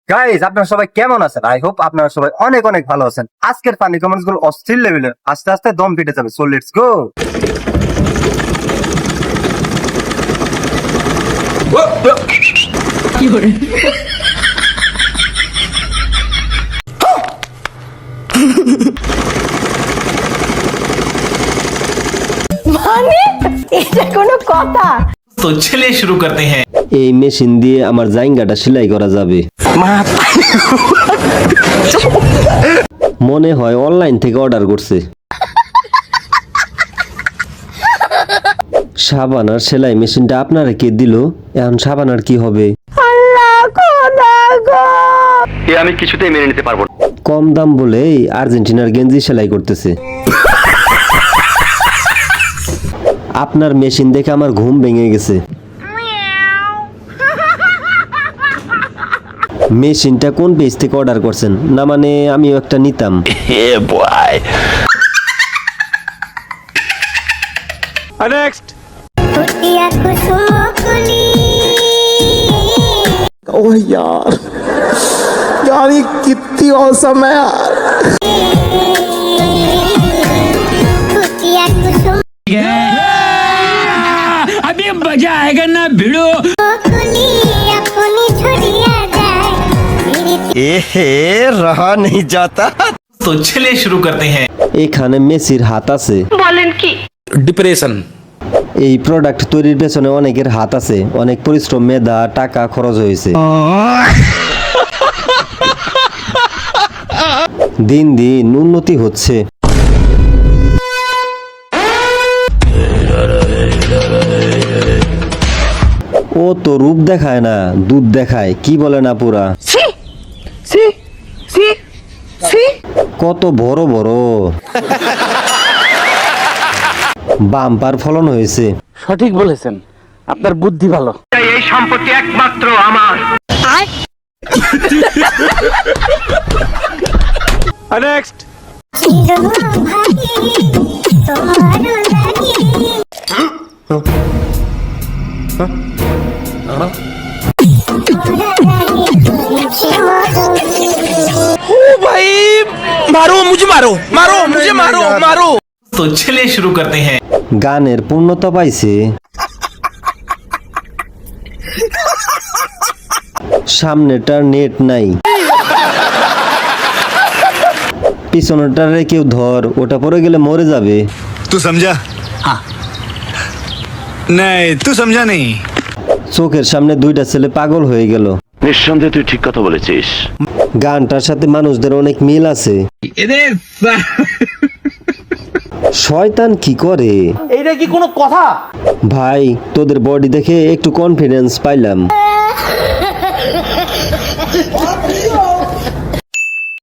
Guys, আপনারা সবাই কেমন আছেন? আই হোপ আপনারা সবাই অনেক অনেক ভালো আছেন। আজকের ফানি কমেন্টস গুলো অস্থির লেভেলের, আস্তে আস্তে দম ফিটে যাবে। So let's go. মানে এটা কোনো কথা? तो चलिए शुरू करते हैं। এই মেশিন দিয়ে আমার জাইঙ্গাটা সেলাই করা যাবে। মনে হয় অনলাইন থেকে অর্ডার করছে। সাবানার সেলাই মেশিনটা আপনারা কে দিল? এখন সাবানার কি হবে? আল্লাহ খোদা গো, আমি কিছুতেই মেনে নিতে পারবো না। কম দাম বলেই আর্জেন্টিনার গেঞ্জি সেলাই করতেছে। আপনার মেশিন দেখে আমার ঘুম ভেঙে গেছে। মেশিনটা কোন পেজ থেকে অর্ডার করছেন? না মানে আমিও একটা নিতাম। ফুটিয়া কুসুম কুলি ओह यार यार ये कितनी औसम है यार। ফুটিয়া কুসুম अभी मजा आएगा ना भिड़ो। কুলি আপনি ছড়িয়া যায় এহে রহা नहीं जाता। तो चलिए शुरू करते हैं। এখানে মেসির হাত আছে। डिप्रेशन এই প্রোডাক্ট তৈরির পেছনে অনেকের হাত আছে, অনেক পরিশ্রম, মেধা, টাকা খরচ হয়েছে। দিন দিন উন্নতি হচ্ছে। ও তো রূপ দেখায় না, দুধ দেখায়। কি বলে না পুরা কত বড় বড় বাম্পার ফলন হয়েছে। সঠিক বলেছেন, আপনার বুদ্ধি ভালো। এই সম্পত্তি একমাত্র আমার। নেক্সট চিরভাগী তোমার লাগি ओ भाई मारो मुझे, मारो मारो मुझे, मारो मारो। तो चलिए शुरू करते हैं। গানের পূর্ণতা পাইছে। সামনেটার নেট নাই, পিছনেটারে কেউ ধর, ওটা পরে গেলে মরে যাবে। तू समझा? हाँ नहीं तू समझा नहीं। চোখের সামনে দুইটা ছেলে পাগল হয়ে গেল। নিঃসন্দেহে তুই ঠিক কথা বলেছিস। গানটার সাথে মানুষদের অনেক মিল আছে। শয়তান কি করে? এইটা কি কোনো কথা? ভাই, তোদের বডি দেখে একটু কনফিডেন্স পাইলাম।